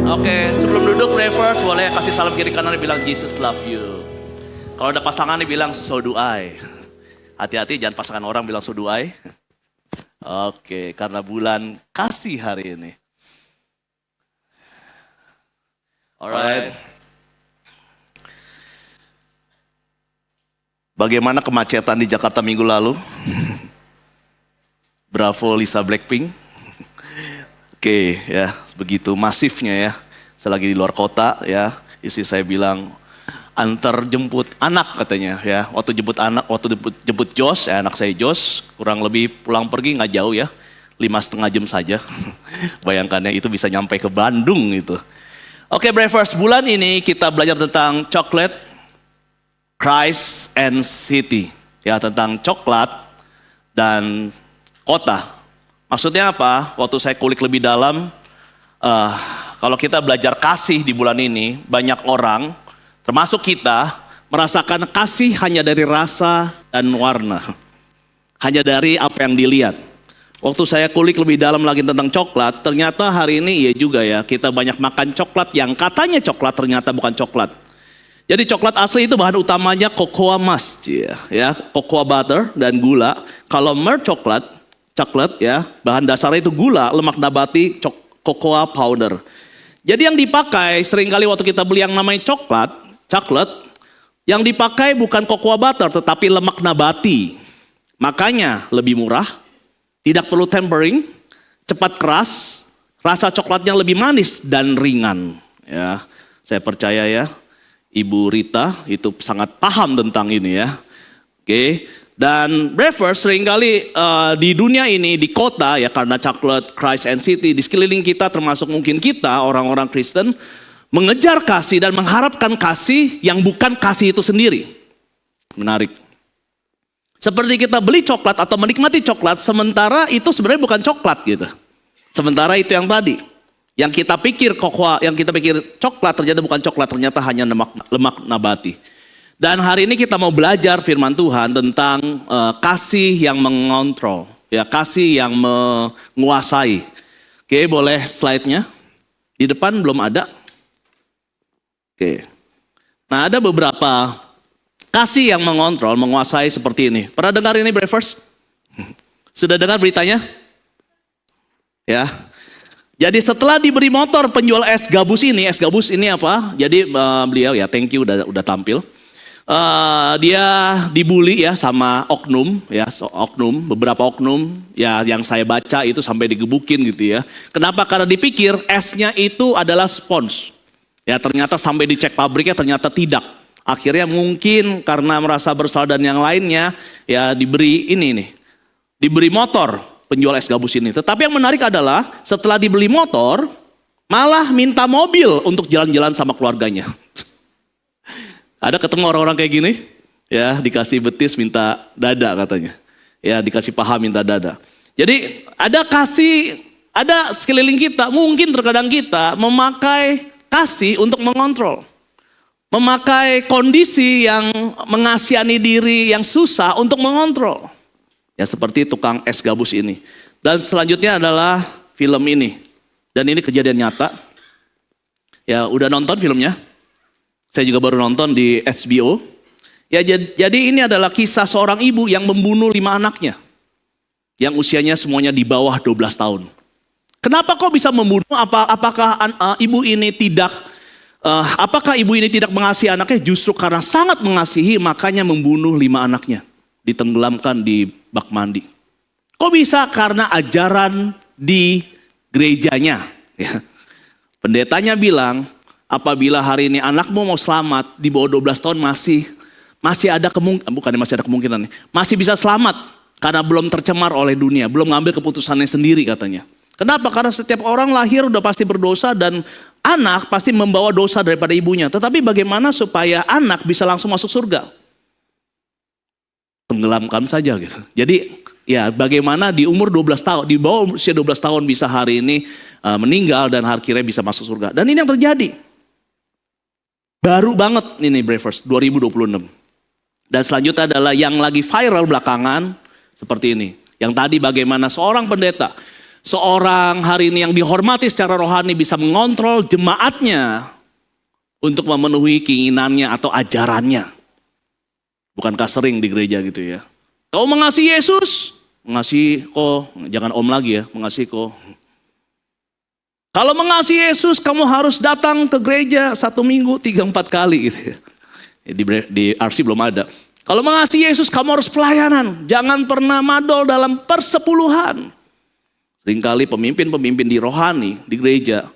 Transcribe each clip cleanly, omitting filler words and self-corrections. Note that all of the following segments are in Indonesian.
Oke, sebelum duduk reverse boleh kasih salam kiri kanan bilang Jesus love you. Kalau ada pasangan bilang so do I. Hati-hati jangan pasangan orang bilang so do I. Oke, karena bulan kasih hari ini. Alright. Bagaimana kemacetan di Jakarta minggu lalu? Bravo Lisa Blackpink. Oke, ya, begitu masifnya ya. Saya lagi di luar kota ya, istri saya bilang antar jemput anak katanya ya. Waktu jemput Jos, anak saya Jos, kurang lebih pulang pergi nggak jauh ya, 5,5 jam saja. Bayangkan ya, itu bisa nyampe ke Bandung itu. Oke, Bravers, bulan ini kita belajar tentang coklat, Christ and City. Ya, tentang coklat dan kota. Maksudnya apa? Waktu saya kulik lebih dalam, kalau kita belajar kasih di bulan ini, banyak orang, termasuk kita, merasakan kasih hanya dari rasa dan warna. Hanya dari apa yang dilihat. Waktu saya kulik lebih dalam lagi tentang coklat, ternyata hari ini iya juga ya, kita banyak makan coklat yang katanya coklat, ternyata bukan coklat. Jadi coklat asli itu bahan utamanya cocoa mass, ya, cocoa butter dan gula. Kalau mer coklat ya, bahan dasarnya itu gula, lemak nabati, cocoa powder. Jadi yang dipakai seringkali waktu kita beli yang namanya coklat, yang dipakai bukan cocoa butter tetapi lemak nabati. Makanya lebih murah, tidak perlu tempering, cepat keras, rasa coklatnya lebih manis dan ringan. Ya, saya percaya ya, Ibu Rita itu sangat paham tentang ini ya. Oke. Dan Bravers seringkali di dunia ini, di kota ya, karena coklat, Christ and City, di sekeliling kita termasuk mungkin kita orang-orang Kristen mengejar kasih dan mengharapkan kasih yang bukan kasih itu sendiri. Menarik. Seperti kita beli coklat atau menikmati coklat, sementara itu sebenarnya bukan coklat gitu. Sementara itu yang tadi, yang kita pikir coklat ternyata bukan coklat, ternyata hanya lemak nabati. Dan hari ini kita mau belajar firman Tuhan tentang kasih yang mengontrol, ya, kasih yang menguasai. Oke, boleh slide-nya? Di depan belum ada. Oke. Nah, ada beberapa kasih yang mengontrol, menguasai seperti ini. Pernah dengar ini, Bravers? Sudah dengar beritanya? Ya. Jadi setelah diberi motor penjual es gabus ini apa? Jadi beliau ya, thank you udah tampil. Dia dibully ya sama oknum ya, beberapa oknum ya yang saya baca itu sampai digebukin gitu ya. Kenapa? Karena dipikir esnya itu adalah spons. Ya ternyata sampai dicek pabriknya ternyata tidak. Akhirnya mungkin karena merasa bersalah dan yang lainnya ya diberi diberi motor penjual es gabus ini. Tetapi yang menarik adalah setelah dibeli motor malah minta mobil untuk jalan-jalan sama keluarganya. Ada ketemu orang-orang kayak gini, ya dikasih betis minta dada katanya. Ya dikasih paha minta dada. Jadi ada kasih, ada sekeliling kita, mungkin terkadang kita memakai kasih untuk mengontrol. Memakai kondisi yang mengasihani diri yang susah untuk mengontrol. Ya seperti tukang es gabus ini. Dan selanjutnya adalah film ini. Dan ini kejadian nyata. Ya udah nonton filmnya? Saya juga baru nonton di HBO. Ya jadi ini adalah kisah seorang ibu yang membunuh 5 anaknya. Yang usianya semuanya di bawah 12 tahun. Kenapa kok bisa membunuh? Apakah ibu ini tidak mengasihi anaknya? Justru karena sangat mengasihi makanya membunuh 5 anaknya. Ditenggelamkan di bak mandi. Kok bisa? Karena ajaran di gerejanya. Ya. Pendetanya bilang, apabila hari ini anakmu mau selamat di bawah 12 tahun masih ada kemungkinan, masih bisa selamat karena belum tercemar oleh dunia, belum ngambil keputusannya sendiri katanya. Kenapa? Karena setiap orang lahir udah pasti berdosa dan anak pasti membawa dosa daripada ibunya. Tetapi bagaimana supaya anak bisa langsung masuk surga? Tenggelamkan saja gitu. Jadi ya bagaimana di umur 12 tahun, di bawah usia 12 tahun bisa hari ini meninggal dan akhirnya bisa masuk surga. Dan ini yang terjadi. Baru banget ini Bravers 2026. Dan selanjutnya adalah yang lagi viral belakangan seperti ini. Yang tadi bagaimana seorang pendeta Seorang hari ini yang dihormati secara rohani bisa mengontrol jemaatnya untuk memenuhi keinginannya atau ajarannya. Bukankah sering di gereja gitu ya? Kau mengasihi Yesus? Mengasihi kok, jangan om lagi ya, mengasihi kok. Kalau mengasihi Yesus kamu harus datang ke gereja 1 minggu 3-4 kali gitu ya. Di RC belum ada. Kalau mengasihi Yesus kamu harus pelayanan. Jangan pernah madol dalam persepuluhan. Seringkali pemimpin-pemimpin di rohani, di gereja,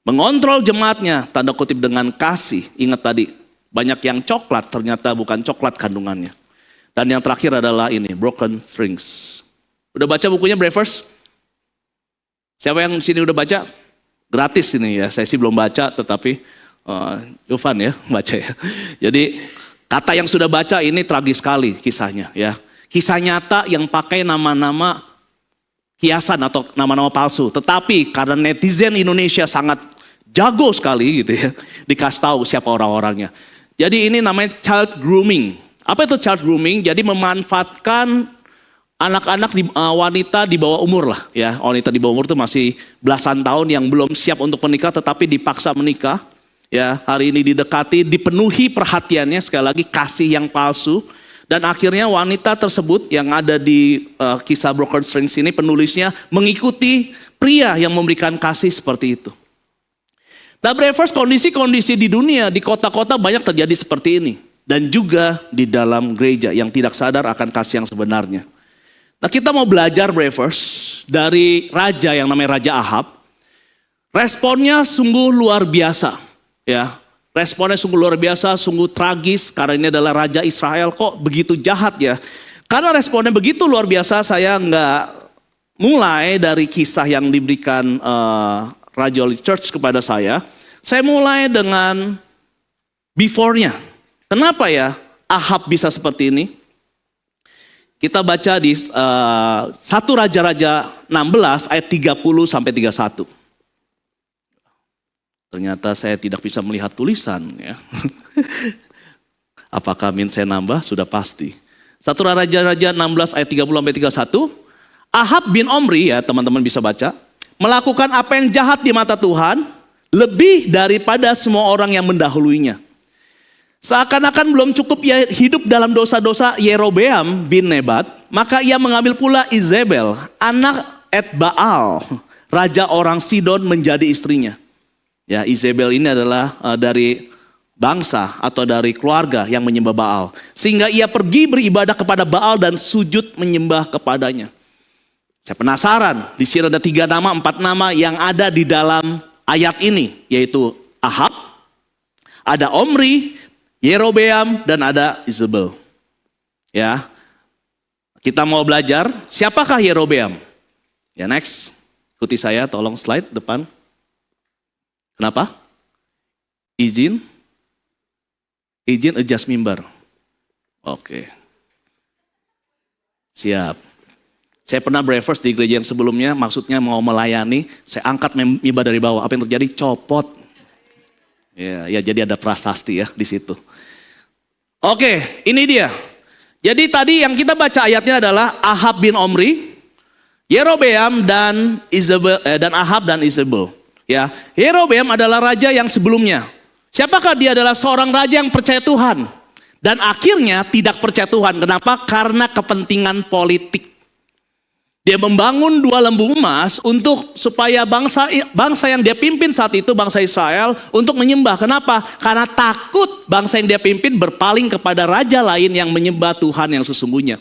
mengontrol jemaatnya, tanda kutip dengan kasih. Ingat tadi, banyak yang coklat, ternyata bukan coklat kandungannya. Dan yang terakhir adalah ini, broken strings. Udah baca bukunya Breakfast? Siapa yang di sini udah baca? Gratis ini ya, saya sih belum baca, tetapi Yovan ya, baca ya. Jadi, kata yang sudah baca ini tragis sekali kisahnya ya. Kisah nyata yang pakai nama-nama hiasan atau nama-nama palsu. Tetapi karena netizen Indonesia sangat jago sekali gitu ya, dikasih tahu siapa orang-orangnya. Jadi ini namanya child grooming. Apa itu child grooming? Jadi memanfaatkan anak-anak wanita di bawah umur lah ya. Wanita di bawah umur itu masih belasan tahun yang belum siap untuk menikah tetapi dipaksa menikah. Ya, hari ini didekati, dipenuhi perhatiannya, sekali lagi kasih yang palsu. Dan akhirnya wanita tersebut yang ada di kisah Broken Strings ini, penulisnya mengikuti pria yang memberikan kasih seperti itu. Nah, Breakfast, kondisi-kondisi di dunia, di kota-kota banyak terjadi seperti ini. Dan juga di dalam gereja yang tidak sadar akan kasih yang sebenarnya. Nah, kita mau belajar Breakfast dari raja yang namanya Raja Ahab. Responnya sungguh luar biasa. Ya, responnya sungguh luar biasa, sungguh tragis karena ini adalah Raja Israel, kok begitu jahat ya. Karena responnya begitu luar biasa, saya nggak mulai dari kisah yang diberikan Raja Holy Church kepada saya mulai dengan before-nya. Kenapa ya Ahab bisa seperti ini? Kita baca di 1 Raja-Raja 16 ayat 30 sampai 31. Ternyata saya tidak bisa melihat tulisan ya. Apakah min saya nambah? Sudah pasti. 1 Raja-Raja 16 ayat 30 sampai 31. Ahab bin Omri ya teman-teman bisa baca. Melakukan apa yang jahat di mata Tuhan. Lebih daripada semua orang yang mendahuluinya. Seakan-akan belum cukup ia hidup dalam dosa-dosa Yerobeam bin Nebat. Maka ia mengambil pula Izebel, anak Etbaal, raja orang Sidon menjadi istrinya. Ya, Izebel ini adalah dari bangsa atau dari keluarga yang menyembah Baal. Sehingga ia pergi beribadah kepada Baal dan sujud menyembah kepadanya. Saya penasaran, di sini ada 3 nama, 4 nama yang ada di dalam ayat ini. Yaitu Ahab, ada Omri, Yerobeam, dan ada Izebel. Ya, kita mau belajar siapakah Yerobeam. Ya, next, ikuti saya, tolong slide depan. Kenapa? Izin adjust mimbar. Oke. Siap. Saya pernah Breakfast di gereja yang sebelumnya, maksudnya mau melayani, saya angkat mimbar dari bawah. Apa yang terjadi? Copot. Ya jadi ada prasasti ya di situ. Oke, ini dia. Jadi tadi yang kita baca ayatnya adalah Ahab bin Omri, Yerobeam dan Izebel dan Ahab dan Izebel. Ya, Yerobeam adalah raja yang sebelumnya. Siapakah dia? Adalah seorang raja yang percaya Tuhan. Dan akhirnya tidak percaya Tuhan. Kenapa? Karena kepentingan politik. Dia membangun 2 lembu emas untuk supaya bangsa yang dia pimpin saat itu, bangsa Israel, untuk menyembah. Kenapa? Karena takut bangsa yang dia pimpin berpaling kepada raja lain yang menyembah Tuhan yang sesungguhnya.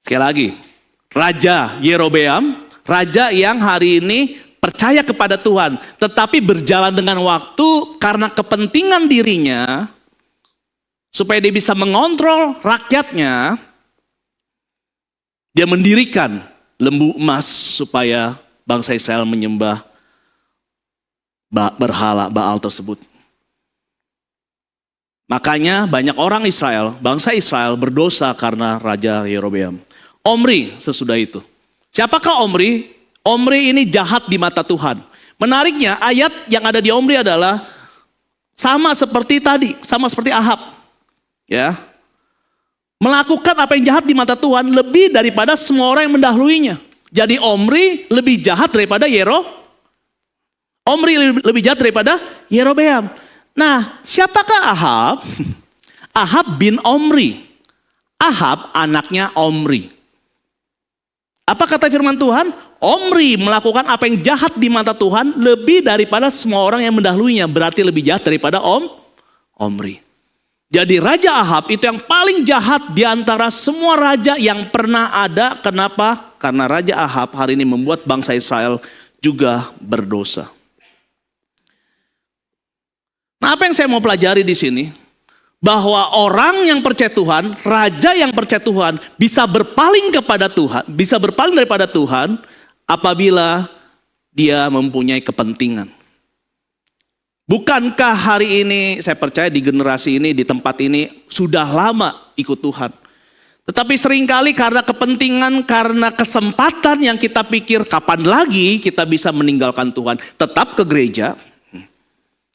Sekali lagi, Raja Yerobeam, raja yang hari ini percaya kepada Tuhan, tetapi berjalan dengan waktu karena kepentingan dirinya, supaya dia bisa mengontrol rakyatnya, dia mendirikan lembu emas supaya bangsa Israel menyembah berhala Baal tersebut. Makanya banyak orang Israel, bangsa Israel berdosa karena Raja Yerobeam. Omri sesudah itu. Siapakah Omri? Omri ini jahat di mata Tuhan. Menariknya ayat yang ada di Omri adalah sama seperti tadi, sama seperti Ahab. Ya. Melakukan apa yang jahat di mata Tuhan lebih daripada semua orang yang mendahuluinya. Jadi Omri lebih jahat daripada Omri lebih jahat daripada Yerobeam. Nah, siapakah Ahab? Ahab bin Omri. Ahab anaknya Omri. Apa kata firman Tuhan? Omri melakukan apa yang jahat di mata Tuhan lebih daripada semua orang yang mendahulunya. Berarti lebih jahat daripada Omri. Jadi Raja Ahab itu yang paling jahat di antara semua raja yang pernah ada. Kenapa? Karena Raja Ahab hari ini membuat bangsa Israel juga berdosa. Nah, apa yang saya mau pelajari di sini? Bahwa orang yang percaya Tuhan, raja yang percaya Tuhan bisa berpaling kepada Tuhan, bisa berpaling daripada Tuhan apabila dia mempunyai kepentingan. Bukankah hari ini saya percaya di generasi ini, di tempat ini sudah lama ikut Tuhan. Tetapi seringkali karena kepentingan, karena kesempatan yang kita pikir kapan lagi kita bisa meninggalkan Tuhan. Tetap ke gereja,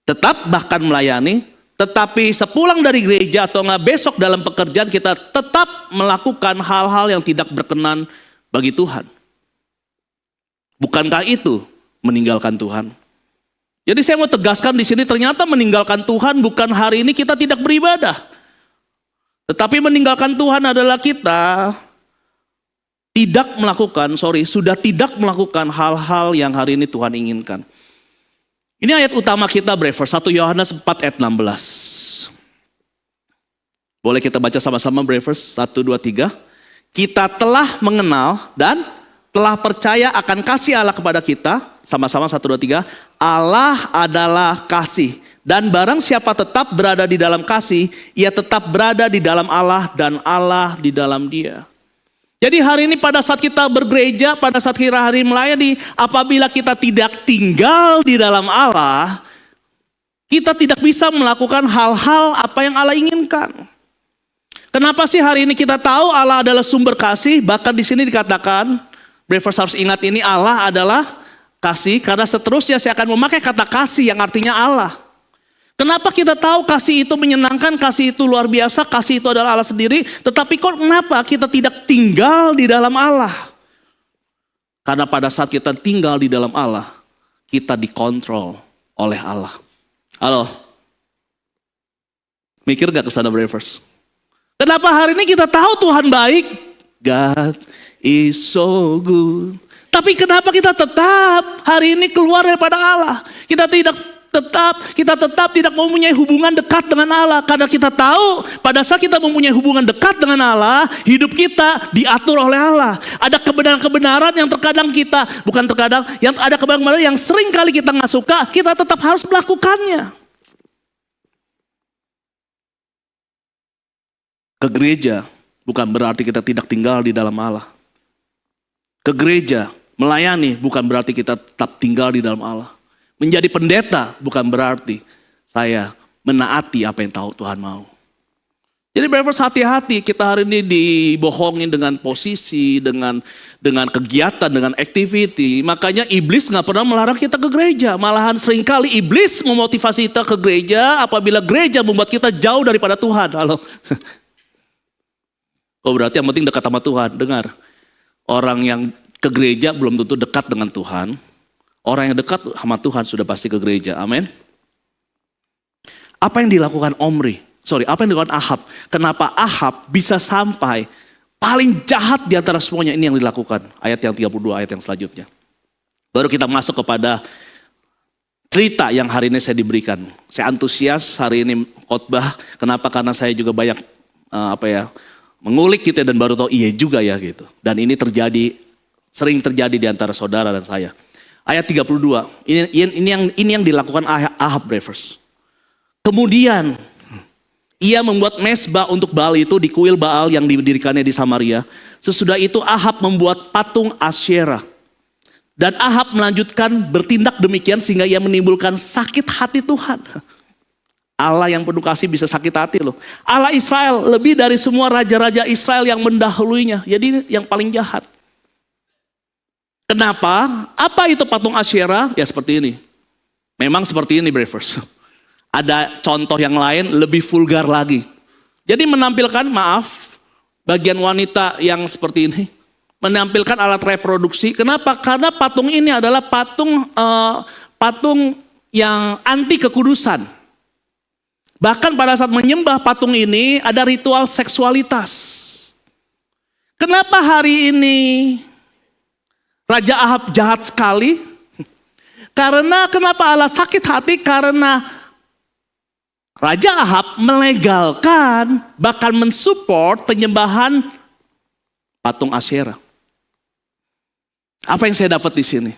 tetap bahkan melayani, tetapi sepulang dari gereja atau nggak besok dalam pekerjaan kita tetap melakukan hal-hal yang tidak berkenan bagi Tuhan. Bukankah itu meninggalkan Tuhan? Jadi saya mau tegaskan di sini ternyata meninggalkan Tuhan bukan hari ini kita tidak beribadah. Tetapi meninggalkan Tuhan adalah kita sudah tidak melakukan hal-hal yang hari ini Tuhan inginkan. Ini ayat utama kita, Bravers, 1 Yohanes 4 ayat 16. Boleh kita baca sama-sama, Bravers? 1, 2, 3. Kita telah mengenal dan telah percaya akan kasih Allah kepada kita. Sama-sama 1, 2, 3. Allah adalah kasih. Dan barang siapa tetap berada di dalam kasih, ia tetap berada di dalam Allah dan Allah di dalam dia. Jadi hari ini pada saat kita bergereja, pada saat kita hari melayani, apabila kita tidak tinggal di dalam Allah, kita tidak bisa melakukan hal-hal apa yang Allah inginkan. Kenapa sih hari ini kita tahu Allah adalah sumber kasih? Bahkan di sini dikatakan, Bravers harus ingat ini, Allah adalah kasih, karena seterusnya saya akan memakai kata kasih yang artinya Allah. Kenapa kita tahu kasih itu menyenangkan, kasih itu luar biasa, kasih itu adalah Allah sendiri, tetapi kok kenapa kita tidak tinggal di dalam Allah? Karena pada saat kita tinggal di dalam Allah, kita dikontrol oleh Allah. Halo? Mikir gak kesana, Bravers? Kenapa hari ini kita tahu Tuhan baik? God is so good. Tapi kenapa kita tetap hari ini keluar daripada Allah? Kita tetap tidak mempunyai hubungan dekat dengan Allah. Karena kita tahu pada saat kita mempunyai hubungan dekat dengan Allah, hidup kita diatur oleh Allah. Ada kebenaran-kebenaran yang yang ada kebenaran yang sering kali kita nggak suka, kita tetap harus melakukannya. Ke gereja bukan berarti kita tidak tinggal di dalam Allah. Ke gereja melayani bukan berarti kita tetap tinggal di dalam Allah. Menjadi pendeta bukan berarti saya menaati apa yang tahu Tuhan mau. Jadi Bravers, hati-hati, kita hari ini dibohongin dengan posisi, dengan kegiatan, dengan activity. Makanya iblis gak pernah melarang kita ke gereja. Malahan seringkali iblis memotivasi kita ke gereja apabila gereja membuat kita jauh daripada Tuhan. Halo. Oh, berarti yang penting dekat sama Tuhan. Dengar, orang yang ke gereja belum tentu dekat dengan Tuhan. Orang yang dekat sama Tuhan sudah pasti ke gereja. Amin. Apa yang dilakukan apa yang dilakukan Ahab? Kenapa Ahab bisa sampai paling jahat di antara semuanya? Ini yang dilakukan. Ayat yang 32, ayat yang selanjutnya. Baru kita masuk kepada cerita yang hari ini saya diberikan. Saya antusias hari ini khotbah. Kenapa? Karena saya juga banyak mengulik gitu dan baru tahu iya juga ya gitu. Dan ini sering terjadi di antara saudara dan saya. Ayat 32, ini yang dilakukan Ahab, Bravers. Kemudian ia membuat mezbah untuk Baal itu di kuil Baal yang didirikannya di Samaria. Sesudah itu Ahab membuat patung Asyera. Dan Ahab melanjutkan bertindak demikian sehingga ia menimbulkan sakit hati Tuhan. Allah yang penuh kasih bisa sakit hati loh. Allah Israel lebih dari semua raja-raja Israel yang mendahuluinya. Jadi yang paling jahat. Kenapa? Apa itu patung Asyera? Ya seperti ini. Memang seperti ini, Bravers. Ada contoh yang lain lebih vulgar lagi. Jadi menampilkan, bagian wanita yang seperti ini. menampilkan alat reproduksi. Kenapa? Karena patung ini adalah patung yang anti kekudusan. Bahkan pada saat menyembah patung ini ada ritual seksualitas. Kenapa hari ini Raja Ahab jahat sekali? Karena kenapa Allah sakit hati? Karena Raja Ahab melegalkan, bahkan mensupport penyembahan patung Asyera. Apa yang saya dapat di sini?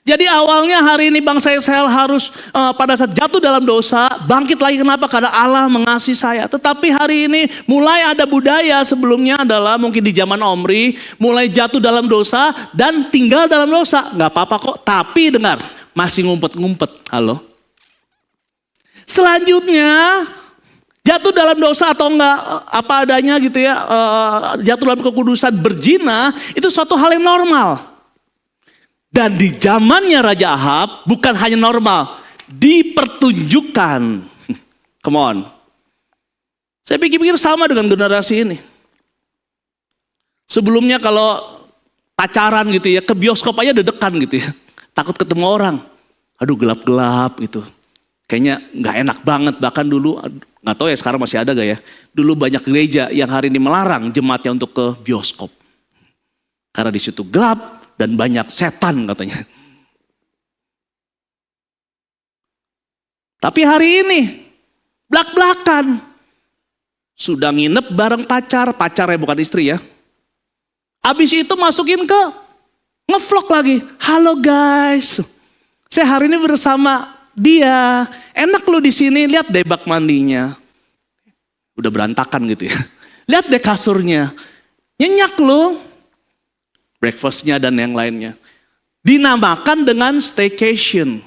Jadi awalnya hari ini bangsa Israel harus pada saat jatuh dalam dosa, bangkit lagi. Kenapa? Karena Allah mengasihi saya. Tetapi hari ini mulai ada budaya sebelumnya adalah mungkin di zaman Omri, mulai jatuh dalam dosa dan tinggal dalam dosa. Gak apa-apa kok, tapi dengar, masih ngumpet-ngumpet. Halo? Selanjutnya, jatuh dalam dosa atau enggak apa adanya gitu ya, jatuh dalam kekudusan, berzina, itu suatu hal yang normal. Dan di zamannya Raja Ahab bukan hanya normal, dipertunjukkan. Come on. Saya pikir-pikir sama dengan generasi ini. Sebelumnya kalau pacaran gitu ya, ke bioskop aja dedekan gitu ya. Takut ketemu orang. Aduh gelap-gelap gitu. Kayaknya nggak enak banget. Bahkan dulu, nggak tahu ya sekarang masih ada gak ya. Dulu banyak gereja yang hari ini melarang jemaatnya untuk ke bioskop. Karena di situ gelap dan banyak setan katanya. Tapi hari ini belak-belakan. Sudah nginep bareng pacarnya bukan istri ya. Habis itu masukin ke ngevlog lagi. Halo guys, saya hari ini bersama dia. Enak lu di sini, lihat deh bak mandinya. Udah berantakan gitu ya. Lihat deh kasurnya. Nyenyak lu. Breakfastnya dan yang lainnya. Dinamakan dengan staycation.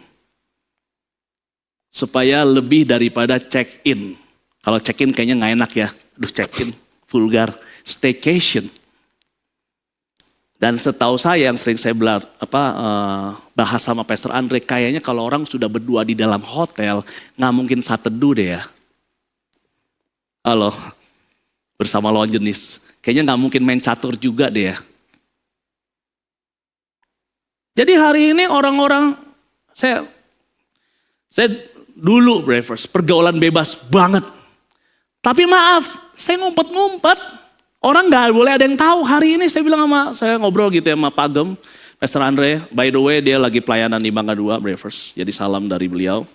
Supaya lebih daripada check-in. Kalau check-in kayaknya gak enak ya. Aduh check-in, vulgar. Staycation. Dan setahu saya yang sering saya bahas sama Pastor Andre. Kayaknya kalau orang sudah berdua di dalam hotel. Gak mungkin saat teduh deh ya. Halo. Bersama lawan jenis. Kayaknya gak mungkin main catur juga deh ya. Jadi hari ini orang-orang, saya dulu pergaulan bebas banget. Tapi maaf, saya ngumpet-ngumpet. Orang gak boleh ada yang tahu. Hari ini saya ngobrol gitu ya sama Pak Gem, Pastor Andre. By the way dia lagi pelayanan di Mangga 2, Bravers. Jadi salam dari beliau.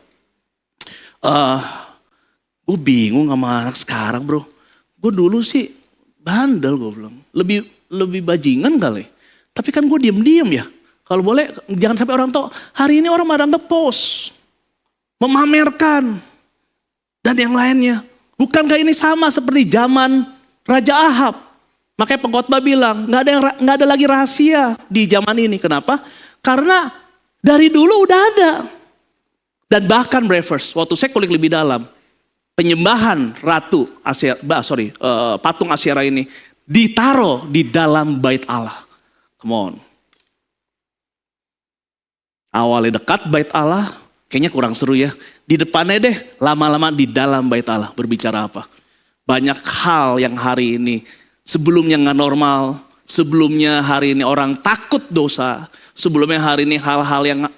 Gue bingung sama anak sekarang bro. Gue dulu sih bandel gue bilang. Lebih bajingan kali. Tapi kan gue diem-diem ya. Kalau boleh jangan sampai orang tahu. Hari ini orang pada nge-post. Memamerkan. Dan yang lainnya. Bukankah ini sama seperti zaman Raja Ahab? Makanya pengkhotbah bilang nggak ada lagi rahasia di zaman ini. Kenapa? Karena dari dulu udah ada. Dan bahkan Bravers, waktu saya kulik lebih dalam. Penyembahan patung Asyera ini ditaruh di dalam bait Allah. Come on. Awalnya dekat bait Allah, kayaknya kurang seru ya. Di depannya deh, lama-lama di dalam bait Allah. Berbicara apa? Banyak hal yang hari ini, sebelumnya gak normal. Sebelumnya hari ini orang takut dosa. Sebelumnya hari ini hal-hal yang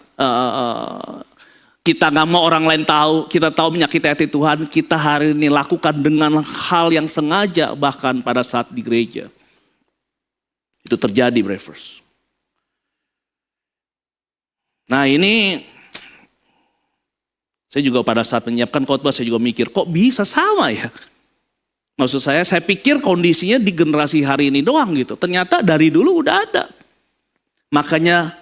kita gak mau orang lain tahu. Kita tahu menyakiti hati Tuhan. Kita hari ini lakukan dengan hal yang sengaja. Bahkan pada saat di gereja. Itu terjadi, Bravers. Nah ini, saya juga pada saat menyiapkan khotbah saya juga mikir, kok bisa sama ya? Maksud saya pikir kondisinya di generasi hari ini doang gitu. Ternyata dari dulu udah ada. Makanya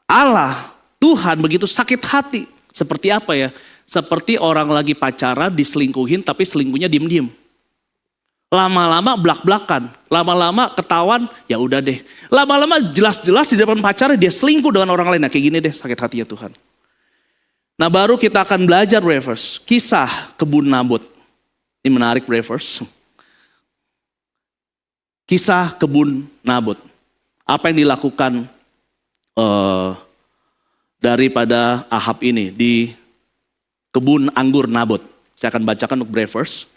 Allah, Tuhan begitu sakit hati. Seperti apa ya? Seperti orang lagi pacaran diselingkuhin tapi selingkuhnya diem-diem. Lama-lama belak-belakan, lama-lama ketahuan, ya udah deh. Lama-lama jelas-jelas di depan pacarnya dia selingkuh dengan orang lain. Nah kayak gini deh sakit hatinya Tuhan. Nah baru kita akan belajar Bravers, kisah kebun Nabot. Ini menarik Bravers. Kisah kebun Nabot. Apa yang dilakukan daripada Ahab ini di kebun anggur Nabot. Saya akan bacakan untuk Bravers.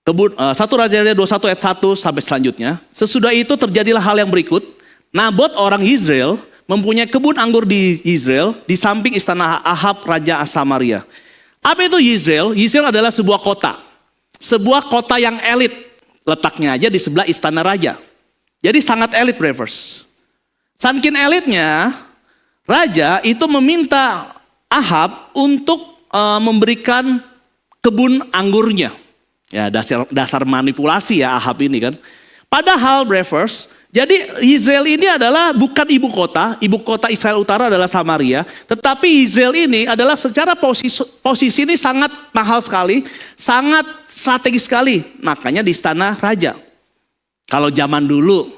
1 Raja-Raja 21 ayat 1 sampai selanjutnya. Sesudah itu terjadilah hal yang berikut. Nabot orang Israel mempunyai kebun anggur di Israel di samping istana Ahab Raja Samaria. Apa itu Yizreel? Yizreel adalah sebuah kota. Sebuah kota yang elit. Letaknya aja di sebelah istana raja. Jadi sangat elit, brothers. Saking elitnya, raja itu meminta Ahab untuk memberikan kebun anggurnya. Ya, dasar manipulasi ya Ahab ini kan. Padahal, brothers, jadi Israel ini adalah bukan ibu kota Israel Utara adalah Samaria, tetapi Israel ini adalah secara posisi ini sangat mahal sekali, sangat strategis sekali, makanya di istana raja. Kalau zaman dulu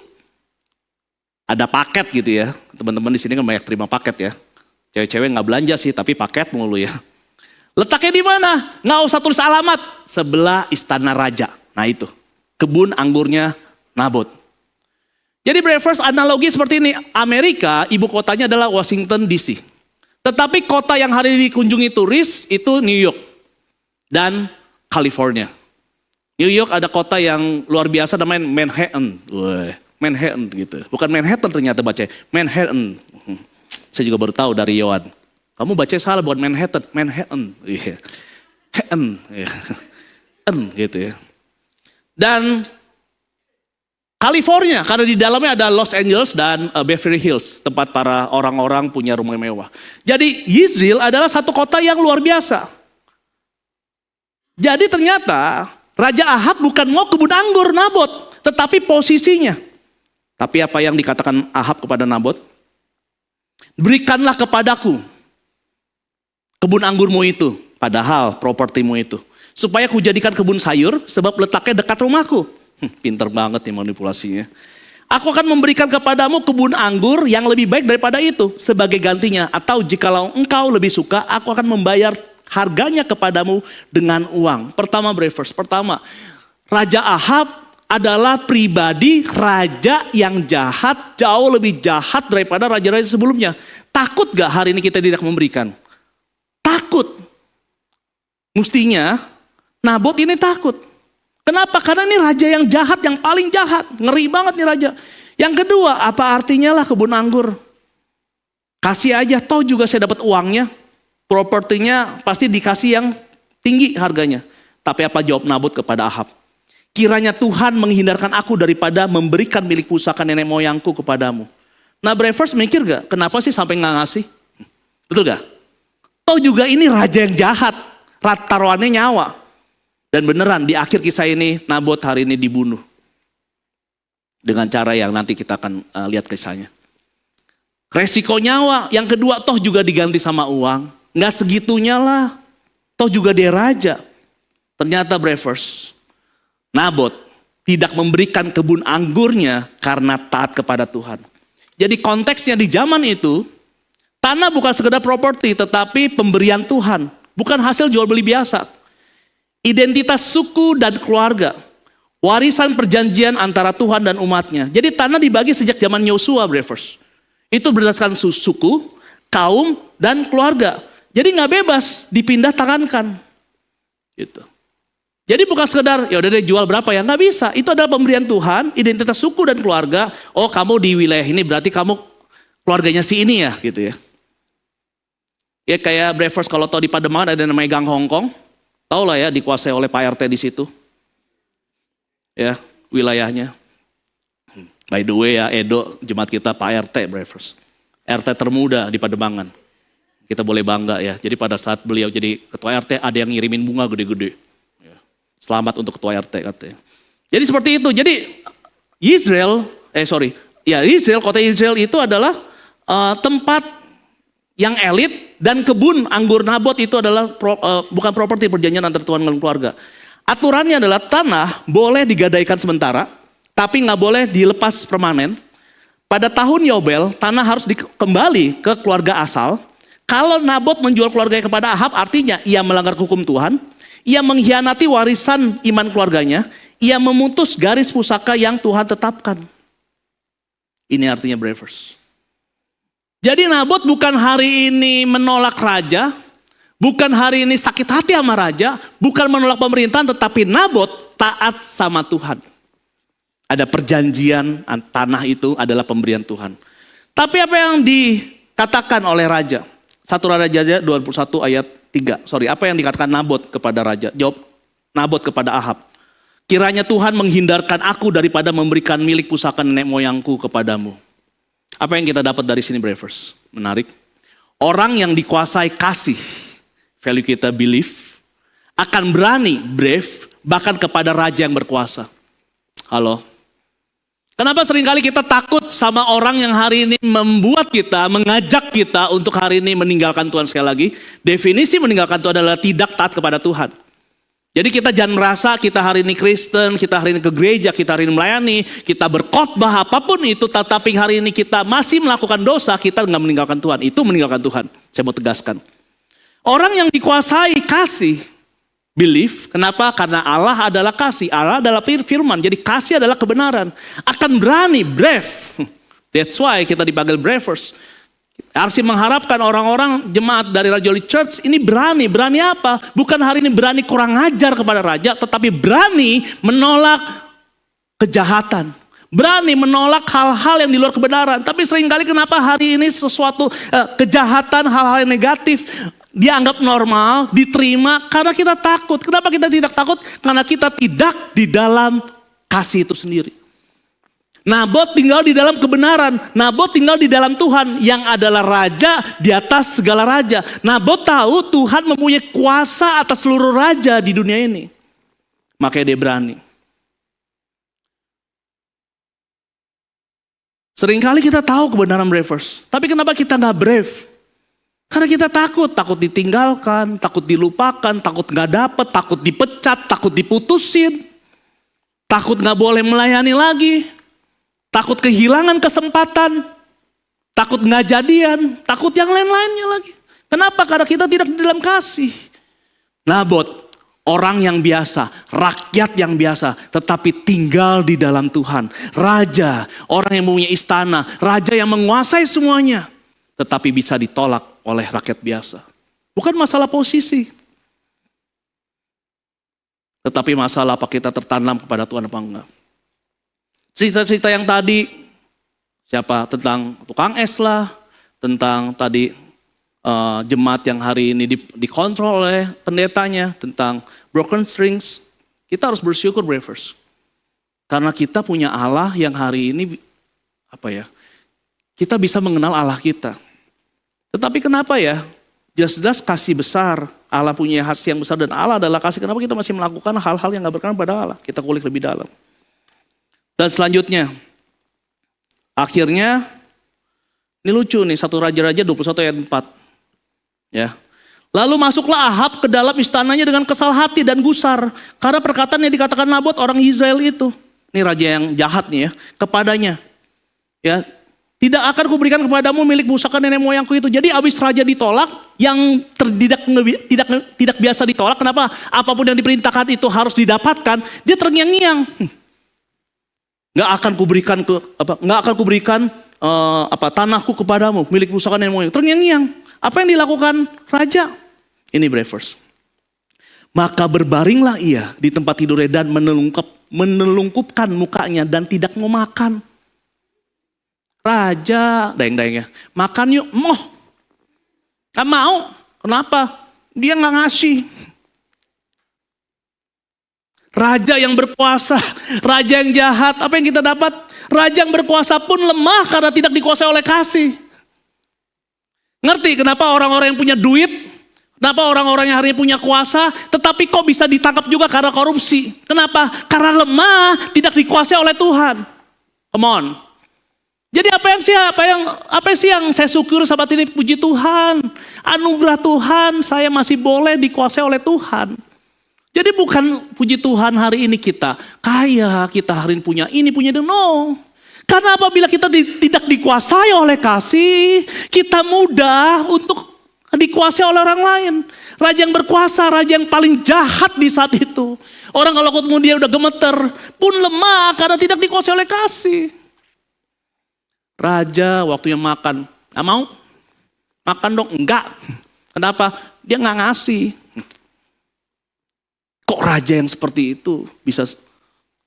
ada paket gitu ya, teman-teman di sini kan banyak terima paket ya, cewek-cewek nggak belanja sih, tapi paket mulu ya. Letaknya di mana? Nggak usah tulis alamat, sebelah istana raja. Nah itu, kebun anggurnya Nabot. Jadi brothers, analogi seperti ini. Amerika, ibu kotanya adalah Washington DC. Tetapi kota yang hari ini dikunjungi turis itu New York dan California. New York ada kota yang luar biasa namanya Manhattan. Manhattan gitu. Bukan Manhattan ternyata baca, Manhattan. Saya juga baru tahu dari Yohan. Kamu baca salah, bukan Manhattan, Manhattan. Iya. Manhattan. Gitu ya. Dan California, karena di dalamnya ada Los Angeles dan Beverly Hills, tempat para orang-orang punya rumah mewah. Jadi Yizreel adalah satu kota yang luar biasa. Jadi ternyata Raja Ahab bukan mau kebun anggur Nabot, tetapi posisinya. Tapi apa yang dikatakan Ahab kepada Nabot? Berikanlah kepadaku kebun anggurmu itu, padahal propertimu itu. Supaya kujadikan kebun sayur, sebab letaknya dekat rumahku. Pinter banget nih manipulasinya. Aku akan memberikan kepadamu kebun anggur yang lebih baik daripada itu sebagai gantinya. Atau jikalau engkau lebih suka, aku akan membayar harganya kepadamu dengan uang. Pertama, Raja Ahab adalah pribadi raja yang jahat, jauh lebih jahat daripada raja-raja sebelumnya. Takut gak hari ini kita tidak memberikan? Takut. Mestinya Nabot ini takut. Kenapa? Karena ini raja yang jahat, yang paling jahat. Ngeri banget nih raja. Yang kedua, apa artinya lah kebun anggur? Kasih aja, toh juga saya dapat uangnya. Propertinya pasti dikasih yang tinggi harganya. Tapi apa jawab Nabot kepada Ahab? Kiranya Tuhan menghindarkan aku daripada memberikan milik pusaka nenek moyangku kepadamu. Nah, brothers mikir gak? Kenapa sih sampai gak ngasih? Betul gak? Toh juga ini raja yang jahat. Taruhannya nyawa. Dan beneran di akhir kisah ini Nabot hari ini dibunuh. Dengan cara yang nanti kita akan lihat kisahnya. Resiko nyawa. Yang kedua toh juga diganti sama uang. Nggak segitunya lah. Toh juga dia raja. Ternyata brothers, Nabot tidak memberikan kebun anggurnya karena taat kepada Tuhan. Jadi konteksnya di zaman itu, tanah bukan sekedar properti tetapi pemberian Tuhan. Bukan hasil jual beli biasa. Identitas suku dan keluarga. Warisan perjanjian antara Tuhan dan umatnya. Jadi tanah dibagi sejak zaman Yosua, brothers. Itu berdasarkan suku, kaum, dan keluarga. Jadi nggak bebas dipindah tangankan. Gitu. Jadi bukan sekedar ya udah deh jual berapa ya, nggak bisa. Itu adalah pemberian Tuhan, identitas suku dan keluarga. Oh kamu di wilayah ini berarti kamu keluarganya si ini ya, gitu ya. Ya kayak brothers kalau tahu di Pademangan ada namanya Gang Hongkong. Tahu lah ya, dikuasai oleh Pak RT di situ. Ya, wilayahnya. By the way ya, Edo, jemaat kita Pak RT, brothers. RT termuda di Pademangan. Kita boleh bangga ya. Jadi pada saat beliau jadi ketua RT, ada yang ngirimin bunga gede-gede. Ya. Selamat untuk ketua RT katanya. Jadi seperti itu. Jadi Yizreel, kota Yizreel itu adalah tempat yang elit, dan kebun anggur Nabot itu adalah bukan properti perjanjian antara Tuhan dan keluarga. Aturannya adalah tanah boleh digadaikan sementara, tapi nggak boleh dilepas permanen. Pada tahun Yobel, tanah harus kembali ke keluarga asal. Kalau Nabot menjual keluarganya kepada Ahab, artinya ia melanggar hukum Tuhan, ia mengkhianati warisan iman keluarganya, ia memutus garis pusaka yang Tuhan tetapkan. Ini artinya brothers. Jadi Nabot bukan hari ini menolak raja, bukan hari ini sakit hati sama raja, bukan menolak pemerintahan, tetapi Nabot taat sama Tuhan. Ada perjanjian, tanah itu adalah pemberian Tuhan. Tapi apa yang dikatakan oleh raja? 1 Raja 21 ayat 3. Apa yang dikatakan Nabot kepada raja? Jawab Nabot kepada Ahab. Kiranya Tuhan menghindarkan aku daripada memberikan milik pusaka nenek moyangku kepadamu. Apa yang kita dapat dari sini, believers? Menarik. Orang yang dikuasai kasih, value kita belief, akan berani brave bahkan kepada raja yang berkuasa. Halo. Kenapa seringkali kita takut sama orang yang hari ini membuat kita, mengajak kita untuk hari ini meninggalkan Tuhan? Sekali lagi, definisi meninggalkan Tuhan adalah tidak taat kepada Tuhan. Jadi kita jangan merasa kita hari ini Kristen, kita hari ini ke gereja, kita hari ini melayani, kita berkhotbah apapun itu, tetapi hari ini kita masih melakukan dosa, kita nggak meninggalkan Tuhan. Itu meninggalkan Tuhan. Saya mau tegaskan. Orang yang dikuasai kasih, belief, kenapa? Karena Allah adalah kasih, Allah adalah firman, jadi kasih adalah kebenaran. Akan berani, brave. That's why kita dipanggil bravers. Harus mengharapkan orang-orang jemaat dari Rajoli Church ini berani apa? Bukan hari ini berani kurang ajar kepada raja, tetapi berani menolak kejahatan. Berani menolak hal-hal yang di luar kebenaran. Tapi seringkali kenapa hari ini sesuatu kejahatan, hal-hal yang negatif dianggap normal, diterima karena kita takut. Kenapa kita tidak takut? Karena kita tidak di dalam kasih itu sendiri. Nabot tinggal di dalam kebenaran. Nabot tinggal di dalam Tuhan yang adalah raja di atas segala raja. Nabot tahu Tuhan mempunyai kuasa atas seluruh raja di dunia ini. Makanya dia berani. Seringkali kita tahu kebenaran bravers. Tapi kenapa kita nggak brave? Karena kita takut ditinggalkan, takut dilupakan, takut nggak dapet, takut dipecat, takut diputusin, takut nggak boleh melayani lagi, takut kehilangan kesempatan, takut nggak jadian, takut yang lain-lainnya lagi. Kenapa? Karena kita tidak di dalam kasih. Nabot, orang yang biasa, rakyat yang biasa, tetapi tinggal di dalam Tuhan. Raja, orang yang mempunyai istana, raja yang menguasai semuanya, tetapi bisa ditolak oleh rakyat biasa. Bukan masalah posisi. Tetapi masalah apa kita tertanam kepada Tuhan apa enggak. Cerita-cerita yang tadi, tentang tukang es lah, tentang tadi jemaat yang hari ini dikontrol oleh pendetanya, tentang broken strings. Kita harus bersyukur, believers. Karena kita punya Allah yang hari ini, kita bisa mengenal Allah kita. Tetapi kenapa ya? Jelas-jelas kasih besar, Allah punya kasih yang besar dan Allah adalah kasih. Kenapa kita masih melakukan hal-hal yang gak berkenan pada Allah? Kita kulik lebih dalam. Dan selanjutnya, akhirnya, ini lucu nih, 1 Raja-Raja 21 ayat 4. Ya. Lalu masuklah Ahab ke dalam istananya dengan kesal hati dan gusar. Karena perkataan yang dikatakan Nabot orang Israel itu. Ini raja yang jahat nih ya, kepadanya. Ya. Tidak akan kuberikan kepadamu milik pusaka nenek moyangku itu. Jadi abis raja ditolak, yang tidak biasa ditolak. Kenapa? Apapun yang diperintahkan itu harus didapatkan. Dia terngiang-ngiang. Nggak akan kuberikan tanahku kepadamu milik pusaka nenek moyang. Terngiang-ngiang. Apa yang dilakukan raja? Ini believers. Maka berbaringlah ia di tempat tidurnya dan menelungkupkan mukanya dan tidak mau makan. Raja, daeng-daengnya, makan yuk, gak mau, kenapa? Dia gak ngasih. Raja yang berkuasa, raja yang jahat, apa yang kita dapat? Raja yang berkuasa pun lemah karena tidak dikuasai oleh kasih. Ngerti kenapa orang-orang yang punya duit, kenapa orang-orang yang hari ini punya kuasa, tetapi kok bisa ditangkap juga karena korupsi? Kenapa? Karena lemah, tidak dikuasai oleh Tuhan. Come on. Jadi apa sih yang saya syukur sahabat ini? Puji Tuhan, anugerah Tuhan, saya masih boleh dikuasai oleh Tuhan. Jadi bukan puji Tuhan hari ini kita kaya, kita hari ini punya itu, no. Karena apabila kita tidak dikuasai oleh kasih, kita mudah untuk dikuasai oleh orang lain. Raja yang berkuasa, raja yang paling jahat di saat itu. Orang kalau ketemu dia udah gemeter, pun lemah karena tidak dikuasai oleh kasih. Raja waktunya makan, gak mau? Makan dong, enggak. Kenapa? Dia gak ngasih. Kok raja yang seperti itu bisa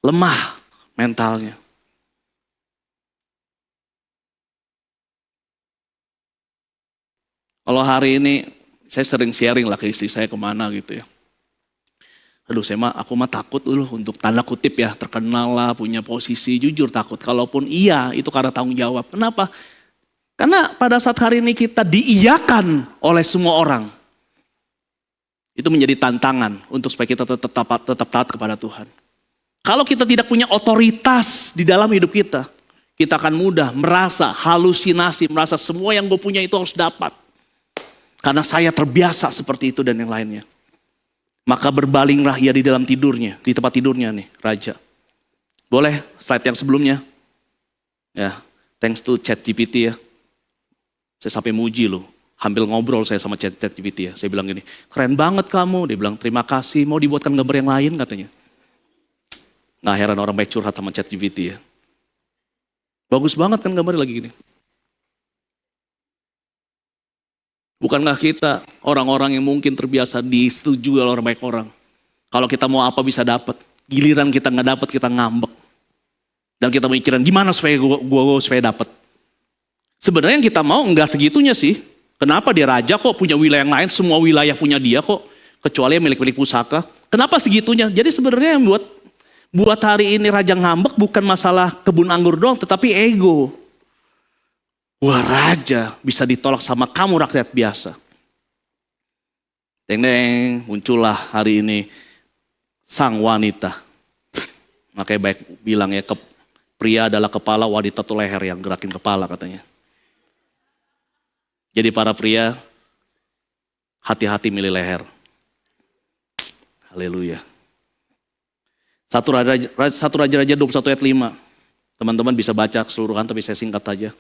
lemah mentalnya? Kalau hari ini saya sering sharing lah ke istri saya kemana gitu ya. Aduh aku mah takut dulu untuk tanda kutip ya, terkenal lah, punya posisi, jujur takut. Kalaupun iya itu karena tanggung jawab. Kenapa? Karena pada saat hari ini kita diiyakan oleh semua orang. Itu menjadi tantangan untuk supaya kita tetap taat kepada Tuhan. Kalau kita tidak punya otoritas di dalam hidup kita akan mudah merasa halusinasi, merasa semua yang gue punya itu harus dapat. Karena saya terbiasa seperti itu dan yang lainnya. Maka berbalinglah ia di dalam tidurnya, di tempat tidurnya nih, raja. Boleh slide yang sebelumnya? Ya, thanks to ChatGPT ya. Saya sampai muji loh. Hampir ngobrol saya sama ChatGPT ya. Saya bilang gini, keren banget kamu. Dia bilang terima kasih, mau dibuatkan gambar yang lain katanya. Nggak heran orang baik curhat sama ChatGPT ya. Bagus banget kan gambarnya lagi gini. Bukankah kita orang-orang yang mungkin terbiasa disetujui oleh orang baik orang. Kalau kita mau apa bisa dapat. Giliran kita nggak dapat kita ngambek. Dan kita mikirin gimana supaya supaya dapat. Sebenarnya yang kita mau nggak segitunya sih. Kenapa dia raja kok punya wilayah yang lain, semua wilayah punya dia kok. Kecuali yang milik-milik pusaka. Kenapa segitunya? Jadi sebenarnya yang buat hari ini raja ngambek bukan masalah kebun anggur doang, tetapi ego. Wah raja bisa ditolak sama kamu rakyat biasa. Deng, muncullah hari ini sang wanita. Makanya baik bilang ya, pria adalah kepala, wanita itu leher yang gerakin kepala katanya. Jadi para pria, hati-hati milih leher. Haleluya. Satu Raja-Raja 21 ayat 5. Teman-teman bisa baca keseluruhan tapi saya singkat aja.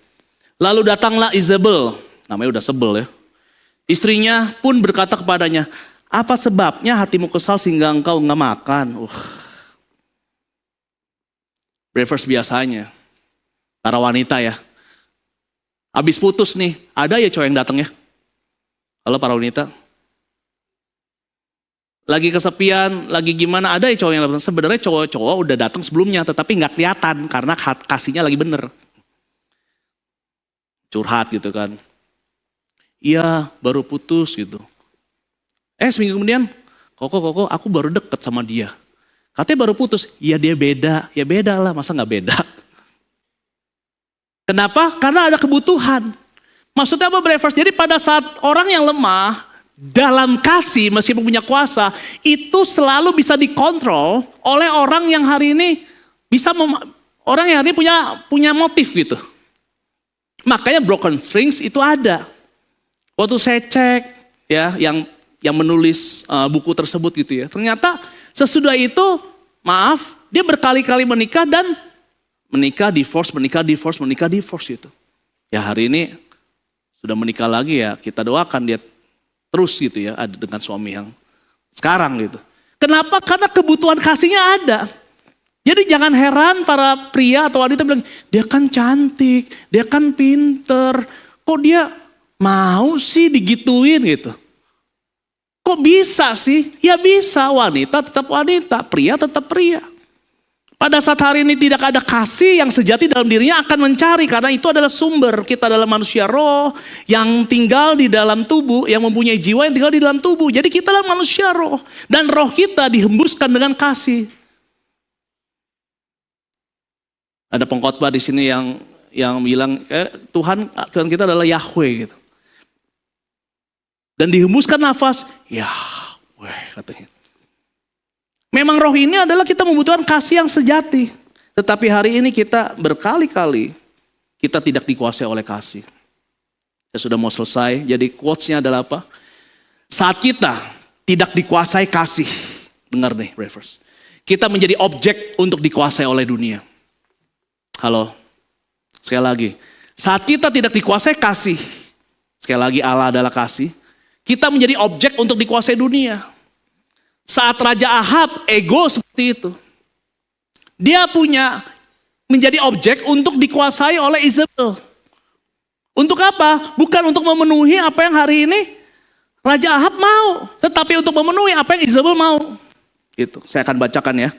Lalu datanglah Isabel, namanya udah sebel ya. Istrinya pun berkata kepadanya, apa sebabnya hatimu kesal sehingga engkau nggak makan? Breakfast biasanya, para wanita ya. Habis putus nih, ada ya cowok yang datang ya. Halo para wanita. Lagi kesepian, lagi gimana, ada ya cowok yang datang. Sebenarnya cowok-cowok udah datang sebelumnya, tetapi nggak kelihatan karena kasihnya lagi bener. Curhat gitu kan. Iya, baru putus gitu. Seminggu kemudian, Koko, aku baru deket sama dia. Katanya baru putus, iya dia beda. Ya beda lah, masa gak beda? Kenapa? Karena ada kebutuhan. Maksudnya apa Breakfast? Jadi pada saat orang yang lemah, dalam kasih meskipun punya kuasa, itu selalu bisa dikontrol oleh orang yang hari ini orang yang hari ini punya motif gitu. Makanya broken strings itu ada. Waktu saya cek ya yang menulis buku tersebut gitu ya. Ternyata sesudah itu dia berkali-kali menikah dan menikah, divorce gitu. Ya hari ini sudah menikah lagi ya, kita doakan dia terus gitu ya, ada dengan suami yang sekarang gitu. Kenapa? Karena kebutuhan kasihnya ada. Jadi jangan heran para pria atau wanita bilang, dia kan cantik, dia kan pinter, kok dia mau sih digituin gitu. Kok bisa sih? Ya bisa, wanita tetap wanita, pria tetap pria. Pada saat hari ini tidak ada kasih yang sejati dalam dirinya akan mencari. Karena itu adalah sumber. Kita adalah manusia roh yang tinggal di dalam tubuh. Yang mempunyai jiwa yang tinggal di dalam tubuh. Jadi kita adalah manusia roh. Dan roh kita dihembuskan dengan kasih. Ada pengkhotbah di sini yang bilang Tuhan kita adalah Yahweh gitu. Dan dihembuskan nafas, Yahweh katanya. Memang roh ini adalah kita membutuhkan kasih yang sejati. Tetapi hari ini kita berkali-kali kita tidak dikuasai oleh kasih. Saya sudah mau selesai, jadi quotes-nya adalah apa? Saat kita tidak dikuasai kasih, dengar nih reverse. Kita menjadi objek untuk dikuasai oleh dunia. Halo, sekali lagi. Saat kita tidak dikuasai kasih, sekali lagi Allah adalah kasih. Kita menjadi objek untuk dikuasai dunia. Saat Raja Ahab ego seperti itu. Dia menjadi objek untuk dikuasai oleh Isabel. Untuk apa? Bukan untuk memenuhi apa yang hari ini Raja Ahab mau. Tetapi untuk memenuhi apa yang Isabel mau. Itu, saya akan bacakan ya.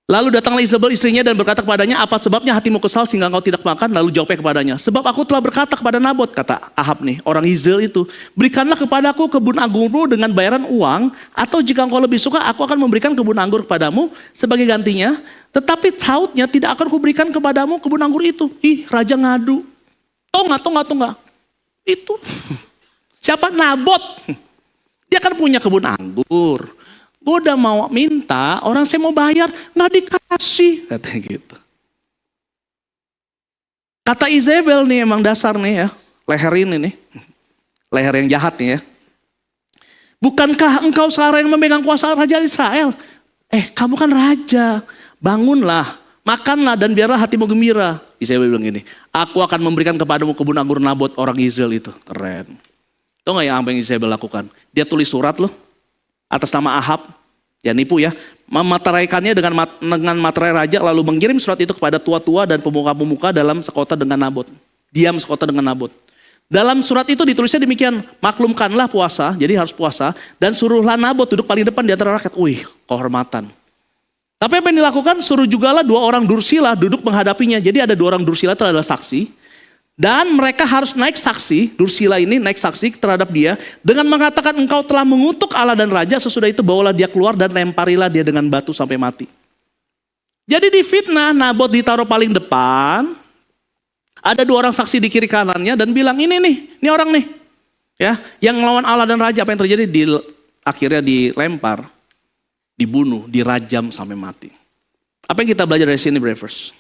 Lalu datanglah Izebel istrinya dan berkata kepadanya, apa sebabnya hatimu kesal sehingga engkau tidak makan? Lalu jawabnya kepadanya, sebab aku telah berkata kepada Nabot, kata Ahab nih, orang Israel itu, berikanlah kepadaku kebun anggurmu dengan bayaran uang, atau jika engkau lebih suka, aku akan memberikan kebun anggur kepadamu sebagai gantinya. Tetapi sautnya tidak akan kuberikan kepadamu kebun anggur itu. Ih, raja ngadu. Tahu nggak? Itu. Siapa? Nabot. Dia kan punya kebun anggur. Gue udah mau minta, orang saya mau bayar, nggak dikasih. Katanya gitu. Kata Izebel nih emang dasar nih ya. Leher ini nih. Leher yang jahat nih ya. Bukankah engkau sekarang yang memegang kuasa Raja Israel? Kamu kan raja. Bangunlah, makanlah dan biarlah hatimu gembira. Izebel bilang gini, aku akan memberikan kepadamu kebun anggur Nabot orang Israel itu. Keren. Tahu gak yang apa yang Izebel lakukan? Dia tulis surat loh. Atas nama Ahab, ya nipu ya, memateraikannya dengan materai raja, lalu mengirim surat itu kepada tua-tua dan pemuka-pemuka dalam sekota dengan Nabot. Diam sekota dengan Nabot. Dalam surat itu ditulisnya demikian, maklumkanlah puasa, jadi harus puasa, dan suruhlah Nabot duduk paling depan di antara rakyat. Wih, kehormatan. Tapi apa yang dilakukan? Suruh jugalah 2 orang Dursila duduk menghadapinya. Jadi ada 2 orang Dursila itu adalah saksi. Dan mereka harus naik saksi, Dursila ini naik saksi terhadap dia dengan mengatakan engkau telah mengutuk Allah dan Raja, sesudah itu bawalah dia keluar dan lemparilah dia dengan batu sampai mati. Jadi difitnah, Nabot ditaruh paling depan, ada 2 orang saksi di kiri kanannya dan bilang ini orang nih, ya, yang melawan Allah dan Raja. Apa yang terjadi? Akhirnya dilempar, dibunuh, dirajam sampai mati. Apa yang kita belajar dari sini, Bravers?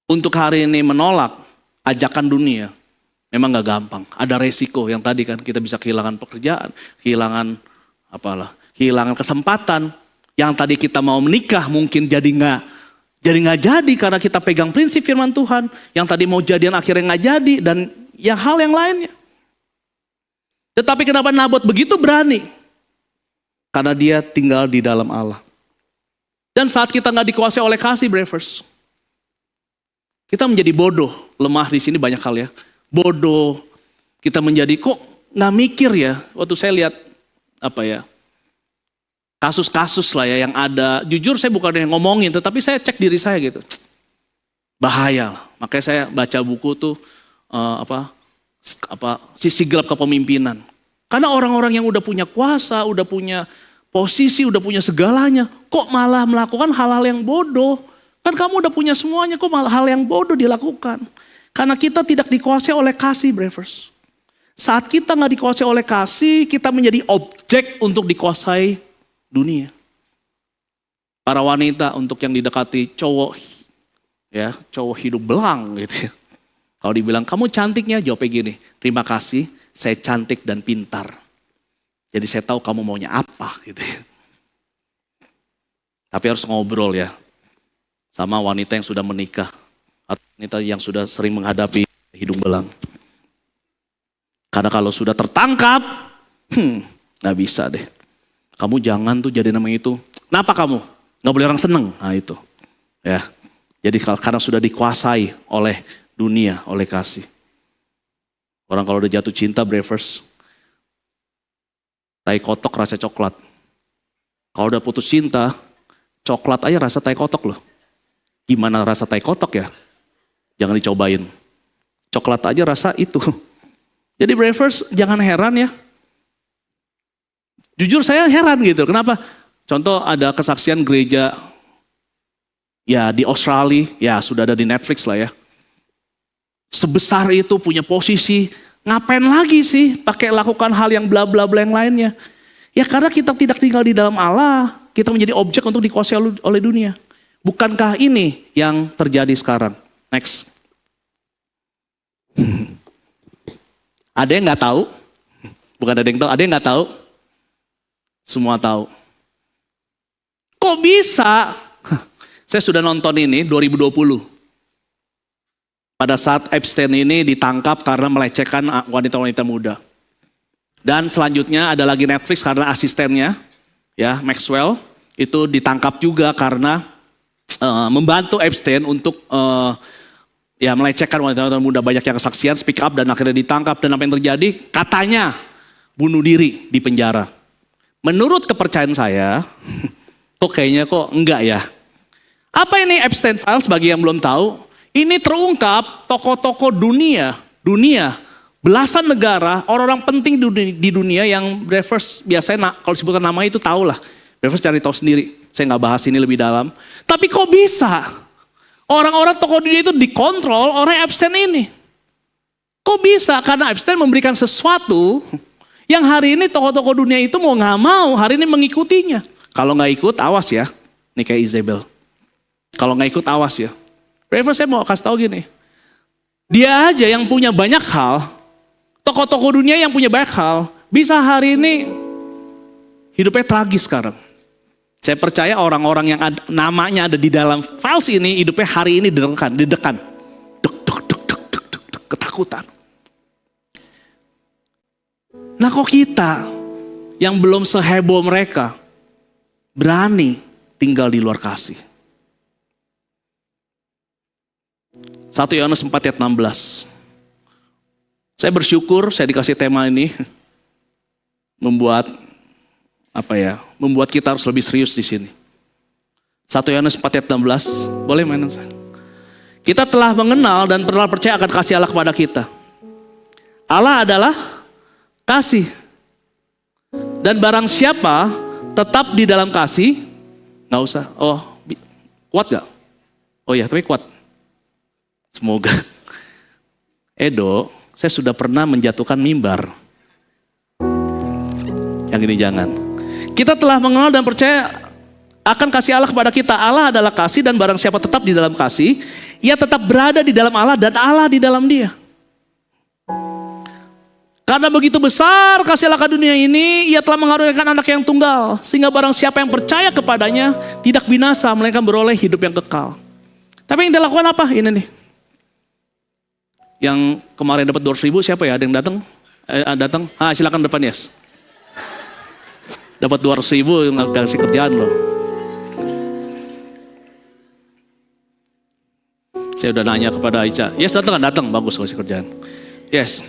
Untuk hari ini menolak ajakan dunia memang gak gampang. Ada resiko yang tadi kan kita bisa kehilangan pekerjaan, kehilangan kesempatan. Yang tadi kita mau menikah mungkin jadi nggak jadi karena kita pegang prinsip firman Tuhan. Yang tadi mau jadian akhirnya nggak jadi dan hal yang lainnya. Tetapi kenapa Nabot begitu berani? Karena dia tinggal di dalam Allah. Dan saat kita nggak dikuasai oleh kasih, Bravers, kita menjadi bodoh, lemah di sini banyak hal ya. Bodoh, kita menjadi kok nggak mikir ya. Waktu saya lihat kasus-kasus lah ya yang ada. Jujur saya bukan yang ngomongin, tetapi saya cek diri saya gitu. Bahaya lah. Makanya saya baca buku tuh sisi gelap kepemimpinan. Karena orang-orang yang udah punya kuasa, udah punya posisi, udah punya segalanya, kok malah melakukan hal-hal yang bodoh. Kan kamu udah punya semuanya, kok malah hal yang bodoh dilakukan. Karena kita tidak dikuasai oleh kasih, Bravers. Saat kita gak dikuasai oleh kasih, kita menjadi objek untuk dikuasai dunia. Para wanita untuk yang didekati cowok, ya cowok hidup belang gitu ya. Kalau dibilang kamu cantiknya, jawabnya gini, terima kasih, saya cantik dan pintar. Jadi saya tahu kamu maunya apa gitu ya. Tapi harus ngobrol ya. Sama wanita yang sudah menikah, atau wanita yang sudah sering menghadapi hidung belang. Karena kalau sudah tertangkap, gak bisa deh. Kamu jangan tuh jadi namanya itu. Kenapa kamu? Gak boleh orang seneng. Nah itu. Ya. Jadi karena sudah dikuasai oleh dunia, oleh kasih. Orang kalau udah jatuh cinta, Bravers, tai kotok rasa coklat. Kalau udah putus cinta, coklat aja rasa tai kotok loh. Gimana rasa tai kotok ya? Jangan dicobain. Coklat aja rasa itu. Jadi Bravers jangan heran ya. Jujur saya heran gitu. Kenapa? Contoh ada kesaksian gereja ya di Australia, ya sudah ada di Netflix lah ya. Sebesar itu punya posisi, ngapain lagi sih pakai lakukan hal yang bla bla bla yang lainnya? Ya karena kita tidak tinggal di dalam Allah, kita menjadi objek untuk dikuasai oleh dunia. Bukankah ini yang terjadi sekarang? Next. Ada yang nggak tahu? Bukan ada yang tahu, ada yang nggak tahu? Semua tahu. Kok bisa? Saya sudah nonton ini 2020. Pada saat Epstein ini ditangkap karena melecehkan wanita-wanita muda. Dan selanjutnya ada lagi Netflix karena asistennya, ya Maxwell, itu ditangkap juga karena membantu Epstein untuk ya melecehkan wanita-wanita muda. Banyak yang kesaksian, speak up dan akhirnya ditangkap. Dan apa yang terjadi? Katanya bunuh diri di penjara. menurut kepercayaan saya, kok kayaknya kok enggak ya. Apa ini Epstein Files bagi yang belum tahu? Ini terungkap tokoh-tokoh dunia, belasan negara, orang-orang penting di dunia yang Reverse biasanya kalau disebutkan nama itu tahu lah. Reverse cari tahu sendiri, saya nggak bahas ini lebih dalam. Tapi kok bisa orang-orang tokoh dunia itu dikontrol oleh Epstein ini? Kok bisa? Karena Epstein memberikan sesuatu yang hari ini tokoh-tokoh dunia itu mau nggak mau hari ini mengikutinya. Kalau nggak ikut, awas ya. Nih kayak Isabel. Kalau nggak ikut, awas ya. Reverse saya mau kasih tahu gini. Dia aja yang punya banyak hal, tokoh-tokoh dunia yang punya banyak hal, bisa hari ini hidupnya tragis sekarang. Saya percaya orang-orang yang namanya ada di dalam files ini, hidupnya hari ini deg-degan. Deg, ketakutan. Nah kok kita yang belum seheboh mereka berani tinggal di luar kasih. 1 Yohanes 4 ayat 16. Saya bersyukur saya dikasih tema ini membuat kita harus lebih serius di sini. 1 Yohanes 4 ayat 16. Boleh mainan saya? Kita telah mengenal dan telah percaya akan kasih Allah kepada kita. Allah adalah kasih. Dan barang siapa tetap di dalam kasih, nggak usah. Oh, kuat gak? Oh ya, tapi kuat. Semoga. Edo, saya sudah pernah menjatuhkan mimbar. Yang ini jangan. Kita telah mengenal dan percaya akan kasih Allah kepada kita. Allah adalah kasih dan barang siapa tetap di dalam kasih, ia tetap berada di dalam Allah dan Allah di dalam dia. Karena begitu besar kasih Allah ke dunia ini, ia telah mengaruniakan anak yang tunggal. Sehingga barang siapa yang percaya kepadanya, tidak binasa, melainkan beroleh hidup yang kekal. Tapi yang dilakukan apa? Ini nih. Yang kemarin dapat 200.000 siapa ya? Ada yang datang? Datang? Silakan depan Yes. Dapat 200.000 nggak kasih kerjaan loh. Saya udah nanya kepada Aicha. Yes datang kan? Datang, bagus kasih kerjaan. Yes.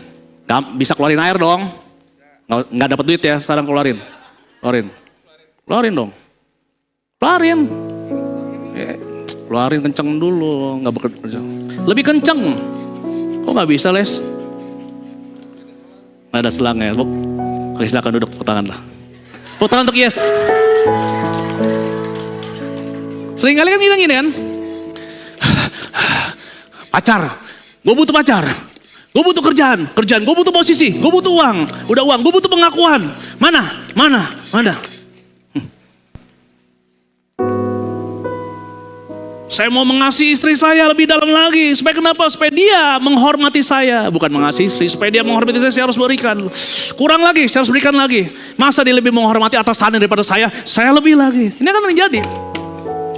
Bisa keluarin air dong. Nggak dapat duit ya, sekarang keluarin dong. Keluarin kenceng dulu, nggak bekerja. Lebih kenceng. Kok nggak bisa Les? Nggak ada selang ya, Bu. Silakan duduk, tepuk tangan lah. Tepuk tangan untuk Yes. Sering kali kan kita gini kan? Pacar, gue butuh pacar. Gue butuh kerjaan, gue butuh posisi, gue butuh uang, udah uang, gue butuh pengakuan. Mana? Saya mau mengasihi istri saya lebih dalam lagi. Supaya kenapa? Supaya dia menghormati saya. Bukan mengasihi istri, supaya dia menghormati saya harus berikan. Kurang lagi, saya harus berikan lagi. Masa dia lebih menghormati atasannya daripada saya lebih lagi. Ini akan terjadi.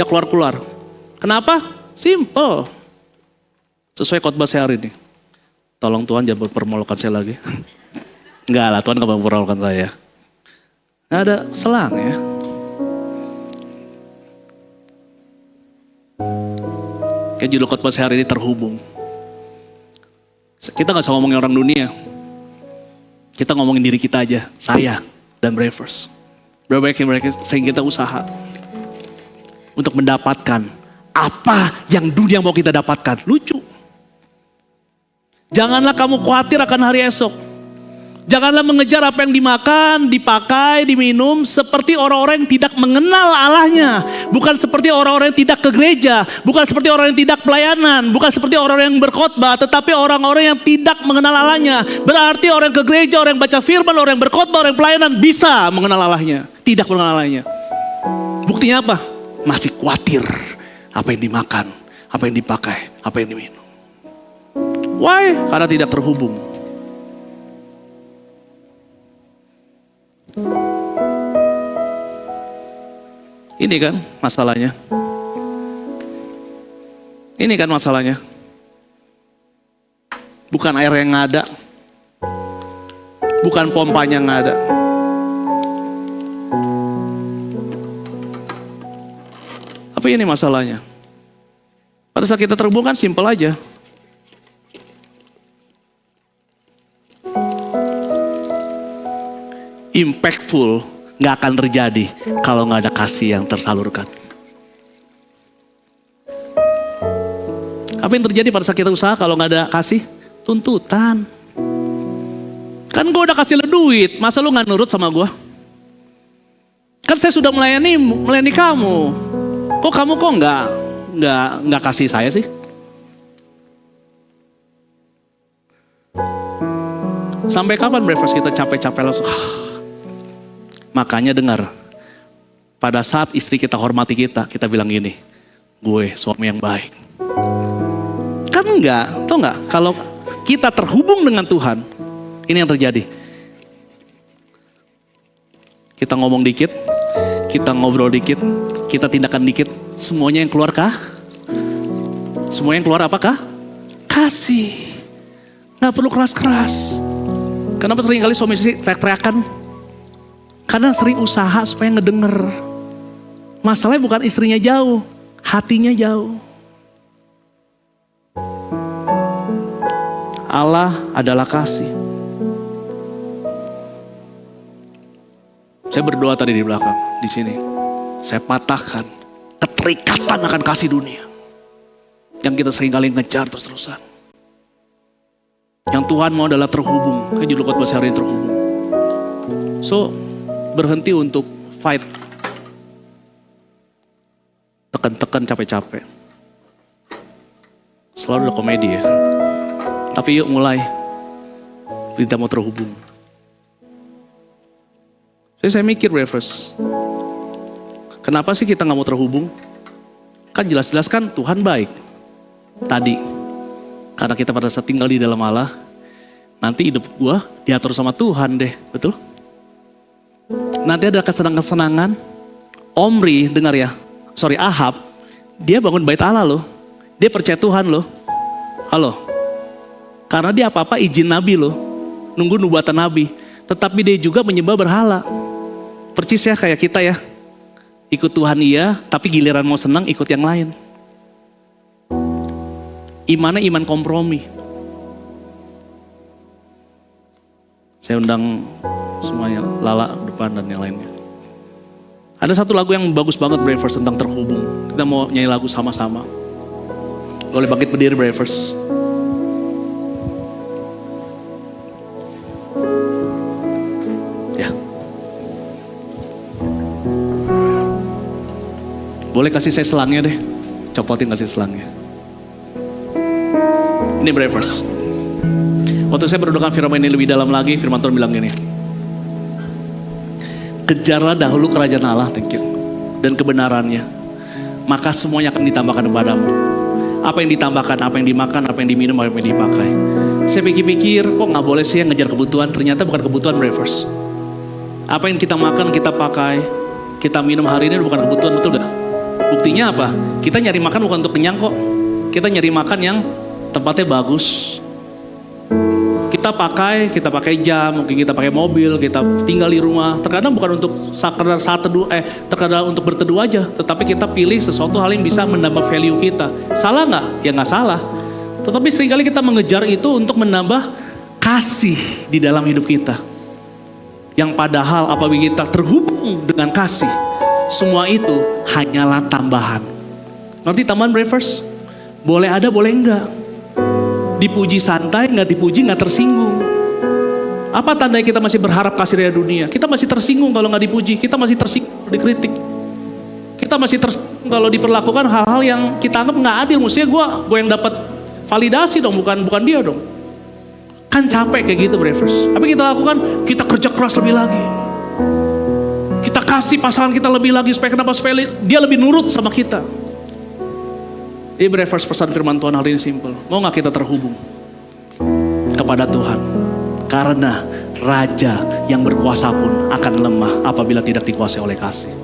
Ya keluar. Kenapa? Simple. Sesuai khotbah saya hari ini. Tolong Tuhan jangan mempermalukan saya lagi. Enggak lah, Tuhan gak mempermalukan saya. Gak ada selang ya. Kayak judul khotbah saya hari ini terhubung. Kita gak usah ngomongin orang dunia. Kita ngomongin diri kita aja. Saya dan Reverse. Berapa banyak mereka sering kita usaha. Untuk mendapatkan apa yang dunia mau kita dapatkan. Lucu. Janganlah kamu khawatir akan hari esok. Janganlah mengejar apa yang dimakan, dipakai, diminum seperti orang-orang yang tidak mengenal Allahnya. Bukan seperti orang-orang yang tidak ke gereja, bukan seperti orang yang tidak pelayanan, bukan seperti orang yang berkhotbah, tetapi orang-orang yang tidak mengenal Allahnya. Berarti orang yang ke gereja, orang yang baca firman, orang yang berkhotbah, orang yang pelayanan bisa mengenal Allahnya, tidak mengenal Allahnya. Buktinya apa? Masih khawatir apa yang dimakan, apa yang dipakai, apa yang diminum. Why? Karena tidak terhubung. Ini kan masalahnya. Bukan air yang ada. Bukan pompanya yang ada. Apa ini masalahnya? Pada saat kita terhubung kan simpel aja. Impactful nggak akan terjadi kalau nggak ada kasih yang tersalurkan. Apa yang terjadi pada saat kita usaha kalau nggak ada kasih? Tuntutan. Kan gue udah kasih lo duit, masa lo nggak nurut sama gue? Kan saya sudah melayani kamu. Kok kamu nggak kasih saya sih? Sampai kapan breakfast kita capek-capek langsung? Makanya dengar, pada saat istri kita hormati kita bilang gini, gue suami yang baik. Kan enggak, tau enggak? Kalau kita terhubung dengan Tuhan, ini yang terjadi. Kita ngomong dikit, kita ngobrol dikit, kita tindakan dikit, semuanya yang keluar kah? Semuanya yang keluar apakah? Kasih. Nggak perlu keras-keras. Kenapa sering kali suami istri teriak-teriakan? Karena sering usaha supaya ngedenger. Masalahnya bukan istrinya jauh, hatinya jauh. Allah adalah kasih. Saya berdoa tadi di belakang, di sini. Saya patahkan keterikatan akan kasih dunia. Yang kita sering kali ngejar terus-terusan. Yang Tuhan mau adalah terhubung. Kayak judul khotbah hari ini terhubung. So, berhenti untuk fight. Tekan-tekan capek-capek. Selalu ada komedi ya. Tapi yuk mulai. Kita mau terhubung. Jadi saya mikir breakfast. Kenapa sih kita gak mau terhubung? Kan jelas-jelas kan Tuhan baik. Tadi. Karena kita pada saat tinggal di dalam Allah. Nanti hidup gua diatur sama Tuhan deh. Betul? Nanti ada kesenangan-kesenangan. Omri, dengar ya. Ahab. Dia bangun bait Allah loh. Dia percaya Tuhan loh. Halo. Karena dia apa-apa izin Nabi loh. Nunggu nubuatan Nabi. Tetapi dia juga menyembah berhala. Percis ya kayak kita ya. Ikut Tuhan iya, tapi giliran mau senang ikut yang lain. Imannya iman kompromi. Saya undang semuanya, Lala depan dan yang lainnya. Ada satu lagu yang bagus banget Bravers tentang terhubung. Kita mau nyanyi lagu sama-sama. Boleh bangkit berdiri Bravers. Boleh kasih saya selangnya deh. Copotin kasih selangnya. Ini Bravers. Waktu saya berdoakan firman ini lebih dalam lagi, firman Tuhan bilang gini. Kejarlah dahulu kerajaan Allah, thank you. Dan kebenarannya. Maka semuanya akan ditambahkan kepadamu. Apa yang ditambahkan, apa yang dimakan, apa yang diminum, apa yang dipakai. Saya pikir-pikir, kok gak boleh sih yang ngejar kebutuhan. Ternyata bukan kebutuhan Bravers. Apa yang kita makan, kita pakai, kita minum hari ini bukan kebutuhan, betul gak? Buktinya apa? Kita nyari makan bukan untuk kenyang kok. Kita nyari makan yang tempatnya bagus. Kita pakai jam, mungkin kita pakai mobil, kita tinggal di rumah. Terkadang bukan untuk terkadang untuk berteduh aja. Tetapi kita pilih sesuatu hal yang bisa menambah value kita. Salah nggak? Ya nggak salah. Tetapi seringkali kita mengejar itu untuk menambah kasih di dalam hidup kita. Yang padahal apabila kita terhubung dengan kasih, semua itu hanyalah tambahan. Nanti tambahan Bravers? Boleh ada, boleh enggak. Dipuji santai, enggak dipuji, enggak tersinggung. Apa tandanya kita masih berharap kasih dari dunia? Kita masih tersinggung kalau enggak dipuji. Kita masih tersinggung kalau dikritik. Kita masih tersinggung kalau diperlakukan hal-hal yang kita anggap enggak adil. Maksudnya gue yang dapat validasi dong, bukan dia dong. Kan capek kayak gitu Bravers. Apa yang kita lakukan? Kita kerja keras lebih lagi. Kita kasih pasangan kita lebih lagi supaya kenapa? Supaya dia lebih nurut sama kita. Ini Bravers pesan firman Tuhan hari ini simple. Mau gak kita terhubung kepada Tuhan? Karena raja yang berkuasa pun akan lemah apabila tidak dikuasai oleh kasih.